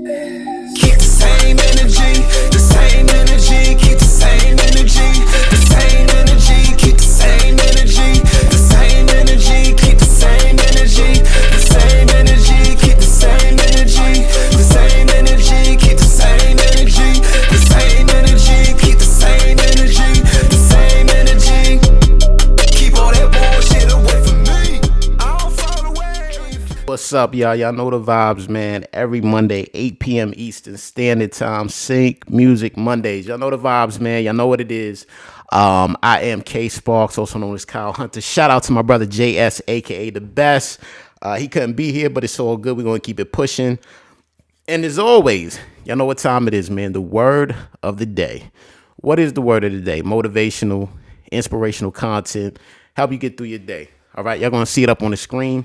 Keep the same energy, the same energy, keep the same energy, the same energy, keep the same energy, the same energy, keep the same energy, the same energy, keep the same energy, the same energy, keep the same energy, the same energy, keep the same energy, the same energy. Keep all that bullshit away from me. I don't fall away. What's up, y'all? Y'all know the vibes, man. Every Monday, 8 p.m. Eastern Standard Time, Sync Music Mondays. Y'all know the vibes, man. Y'all know what it is. I am K Sparks, also known as Kyle Hunter. Shout out to my brother JS, aka the best. He couldn't be here, but it's all good. We're gonna keep it pushing. And as always, y'all know what time it is, man. The word of the day. What is the word of the day? Motivational, inspirational content. Help you get through your day. All right, y'all gonna see it up on the screen.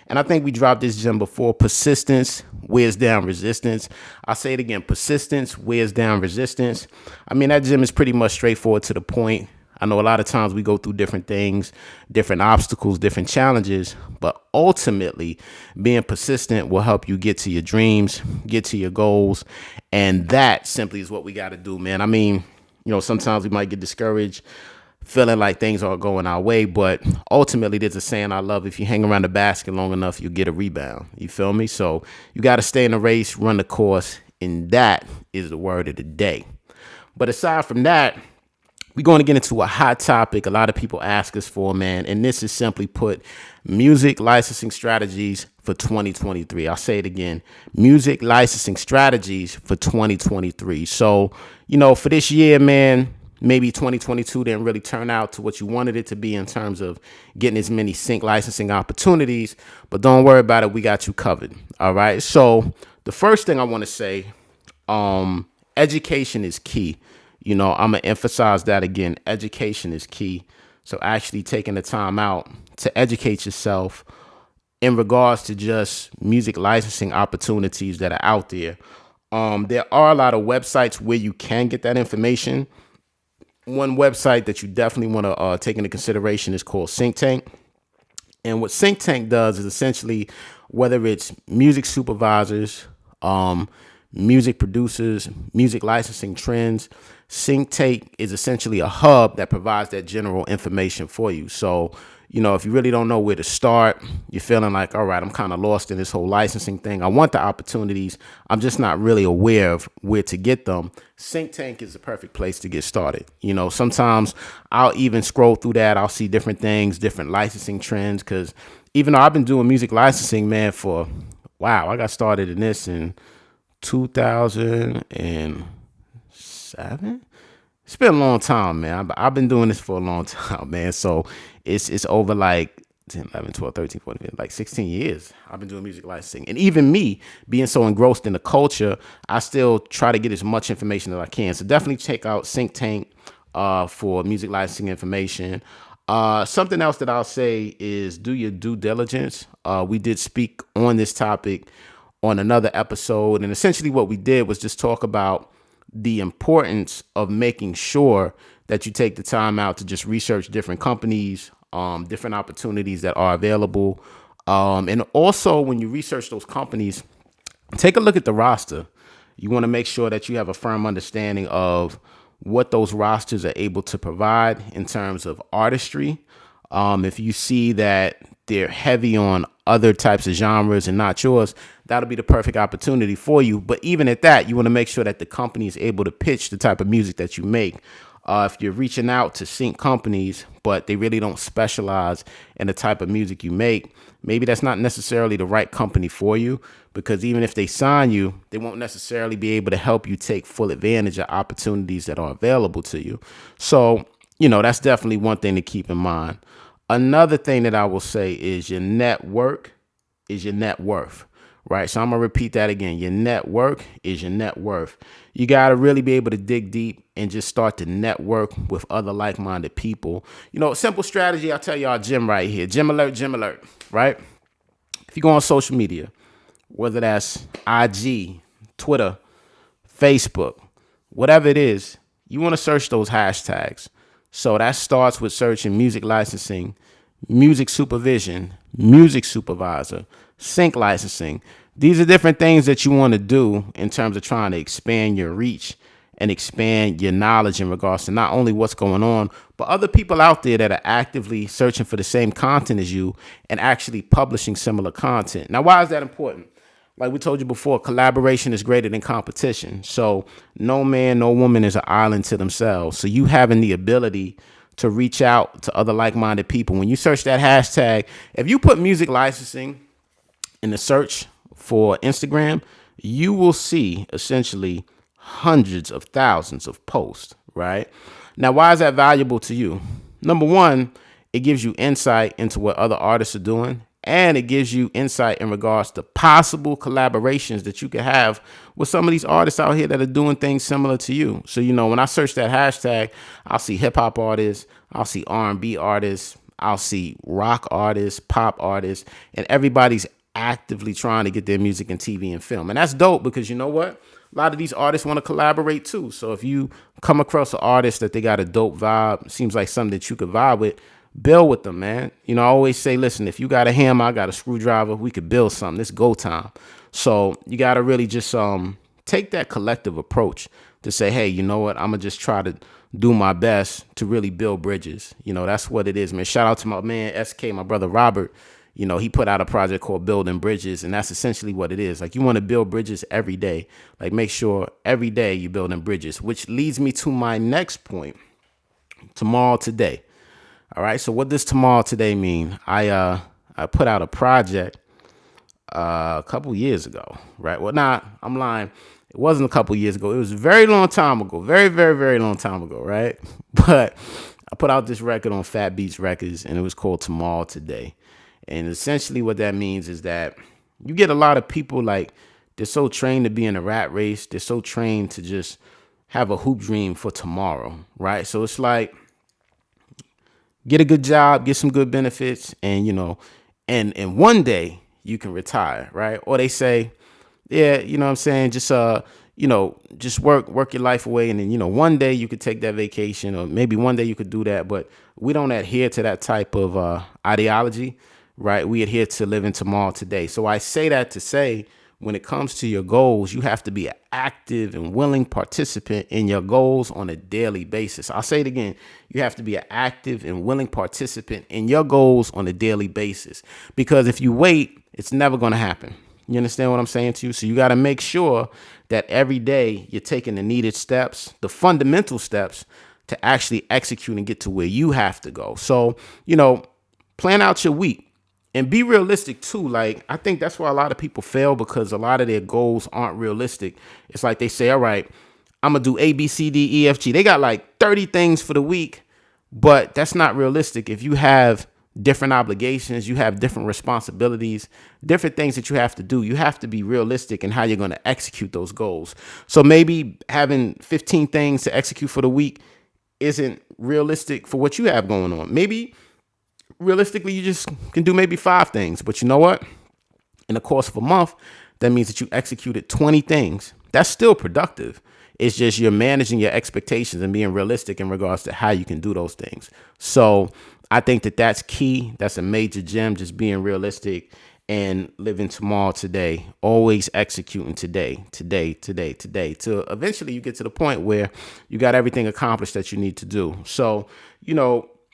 And I think we dropped this gem before. Persistence wears down resistance. I'll say it again. Persistence wears down resistance. I mean, that gem is pretty much straightforward to the point. I know a lot of times we go through different things, different obstacles, different challenges, but ultimately being persistent will help you get to your dreams, get to your goals. And that simply is what we got to do, man. I mean, sometimes we might get discouraged, feeling like things aren't going our way, but ultimately there's a saying I love: if you hang around the basket long enough, you'll get a rebound. You feel me? So you got to stay in the race, run the course, and that is the word of the day. But aside from that, we're going to get into a hot topic a lot of people ask us for, man, and this is simply put music licensing strategies for 2023. I'll say it again: music licensing strategies for 2023. So, for this year, man, maybe 2022 didn't really turn out to what you wanted it to be in terms of getting as many sync licensing opportunities, but don't worry about it. We got you covered. All right. So the first thing I want to say, education is key. I'm going to emphasize that again. Education is key. So actually taking the time out to educate yourself in regards to just music licensing opportunities that are out there. There are a lot of websites where you can get that information. One website that you definitely want to take into consideration is called Sync Tank. And what Sync Tank does is essentially, whether it's music supervisors, music producers, music licensing trends, Sync Tank is essentially a hub that provides that general information for you. So, if you really don't know where to start, you're feeling like, all right, I'm kind of lost in this whole licensing thing. I want the opportunities. I'm just not really aware of where to get them. Sync Tank is the perfect place to get started. Sometimes I'll even scroll through that. I'll see different things, different licensing trends, because even though I've been doing music licensing, man, I got started in this in 2007. It's been a long time, man. I've been doing this for a long time, man. So it's over like 10, 11, 12, 13, 14, like 16 years. I've been doing music licensing. And even me being so engrossed in the culture, I still try to get as much information as I can. So definitely check out Sync Tank for music licensing information. Something else that I'll say is do your due diligence. We did speak on this topic on another episode. And essentially what we did was just talk about the importance of making sure that you take the time out to just research different companies, different opportunities that are available. And also when you research those companies, take a look at the roster. You want to make sure that you have a firm understanding of what those rosters are able to provide in terms of artistry. If you see that they're heavy on other types of genres and not yours, that'll be the perfect opportunity for you. But even at that, you want to make sure that the company is able to pitch the type of music that you make. If you're reaching out to sync companies, but they really don't specialize in the type of music you make, maybe that's not necessarily the right company for you, because even if they sign you, they won't necessarily be able to help you take full advantage of opportunities that are available to you. So, that's definitely one thing to keep in mind. Another thing that I will say is your network is your net worth, right? So I'm going to repeat that again. Your network is your net worth. You got to really be able to dig deep and just start to network with other like-minded people. Simple strategy. I'll tell y'all, gym right here. Gym alert, right? If you go on social media, whether that's IG, Twitter, Facebook, whatever it is, you want to search those hashtags. So that starts with searching music licensing, music supervision, music supervisor, sync licensing. These are different things that you want to do in terms of trying to expand your reach and expand your knowledge in regards to not only what's going on, but other people out there that are actively searching for the same content as you and actually publishing similar content. Now, why is that important? Like we told you before, collaboration is greater than competition. So no man, no woman is an island to themselves. So you having the ability to reach out to other like-minded people. When you search that hashtag, if you put music licensing in the search for Instagram, you will see essentially hundreds of thousands of posts, right? Now, why is that valuable to you? Number one, it gives you insight into what other artists are doing, and it gives you insight in regards to possible collaborations that you could have with some of these artists out here that are doing things similar to you. So, when I search that hashtag, I'll see hip hop artists, I'll see R&B artists, I'll see rock artists, pop artists, and everybody's actively trying to get their music in TV and film. And that's dope because you know what? A lot of these artists want to collaborate too. So if you come across an artist that they got a dope vibe, seems like something that you could vibe with, build with them, man. I always say, listen, if you got a hammer, I got a screwdriver, we could build something. It's go time. So you got to really just take that collective approach to say, hey, you know what? I'm going to just try to do my best to really build bridges. That's what it is, man. Shout out to my man, SK, my brother Robert. He put out a project called Building Bridges, and that's essentially what it is. Like, you want to build bridges every day. Like, make sure every day you're building bridges, which leads me to my next point, tomorrow today. All right, so what does tomorrow today mean? I put out a project a couple years ago, right? Well, I'm lying. It wasn't a couple years ago. It was a very long time ago. Very, very, very long time ago, right? But I put out this record on Fat Beats Records, and it was called Tomorrow Today. And essentially what that means is that you get a lot of people, like, they're so trained to be in a rat race. They're so trained to just have a hoop dream for tomorrow, right? So it's like, get a good job, get some good benefits, and, and one day you can retire, right? Or they say, yeah, what I'm saying? Just, just work your life away. And then, one day you could take that vacation, or maybe one day you could do that. But we don't adhere to that type of ideology, right? We adhere to living tomorrow today. So I say that to say, when it comes to your goals, you have to be an active and willing participant in your goals on a daily basis. I'll say it again. You have to be an active and willing participant in your goals on a daily basis, because if you wait, it's never going to happen. You understand what I'm saying to you? So you got to make sure that every day you're taking the needed steps, the fundamental steps to actually execute and get to where you have to go. So, plan out your week. And be realistic too. Like, I think that's why a lot of people fail, because a lot of their goals aren't realistic. It's like they say, all right, I'm going to do A, B, C, D, E, F, G. They got like 30 things for the week, but that's not realistic. If you have different obligations, you have different responsibilities, different things that you have to do, you have to be realistic in how you're going to execute those goals. So maybe having 15 things to execute for the week isn't realistic for what you have going on. Maybe realistically, you just can do maybe 5 things. But you know what? In the course of a month, that means that you executed 20 things. That's still productive. It's just you're managing your expectations and being realistic in regards to how you can do those things. So I think that that's key. That's a major gem, just being realistic and living tomorrow today, always executing today, till eventually you get to the point where you got everything accomplished that you need to do. So,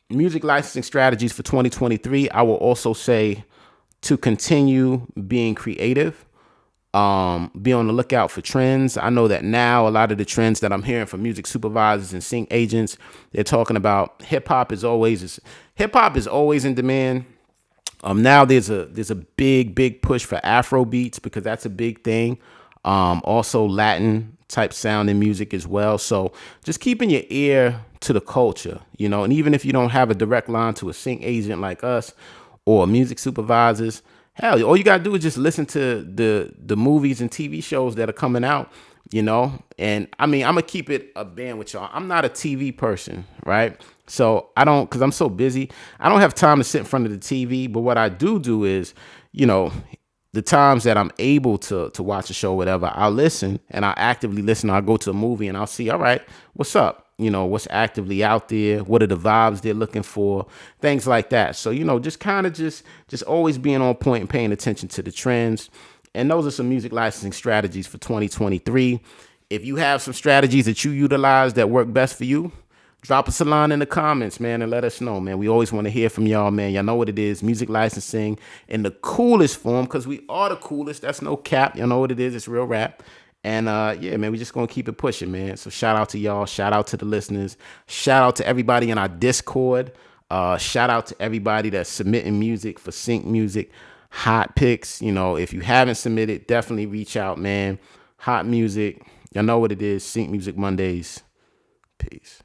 music licensing strategies for 2023, I will also say to continue being creative, be on the lookout for trends. I know that now a lot of the trends that I'm hearing from music supervisors and sync agents, they're talking about hip hop is always in demand. Now there's a big push for Afro beats, because that's a big thing. Also Latin type sound in music as well. So just keeping your ear to the culture, and even if you don't have a direct line to a sync agent like us or music supervisors, hell, all you got to do is just listen to the movies and TV shows that are coming out, and I mean, I'm going to keep it a band with y'all. I'm not a TV person, right? So because I'm so busy, I don't have time to sit in front of the TV. But what I do is, the times that I'm able to watch a show, whatever, I'll listen, and I'll actively listen. I'll go to a movie and I'll see, all right, what's up? What's actively out there? What are the vibes they're looking for? Things like that. So, just kind of just always being on point and paying attention to the trends And those are some music licensing strategies for 2023. If you have some strategies that you utilize that work best for you, drop us a line in the comments, man, and let us know, man. We always want to hear from y'all, man. Y'all know what it is. Music licensing in the coolest form, because we are the coolest. That's no cap. Y'all know what it is. It's real rap. And yeah, man, we just gonna keep it pushing, man. So shout out to y'all. Shout out to the listeners. Shout out to everybody in our Discord. Shout out to everybody that's submitting music for Sync Music Hot Picks. You know, if you haven't submitted, definitely reach out, man. Hot music. Y'all know what it is. Sync Music Mondays. Peace.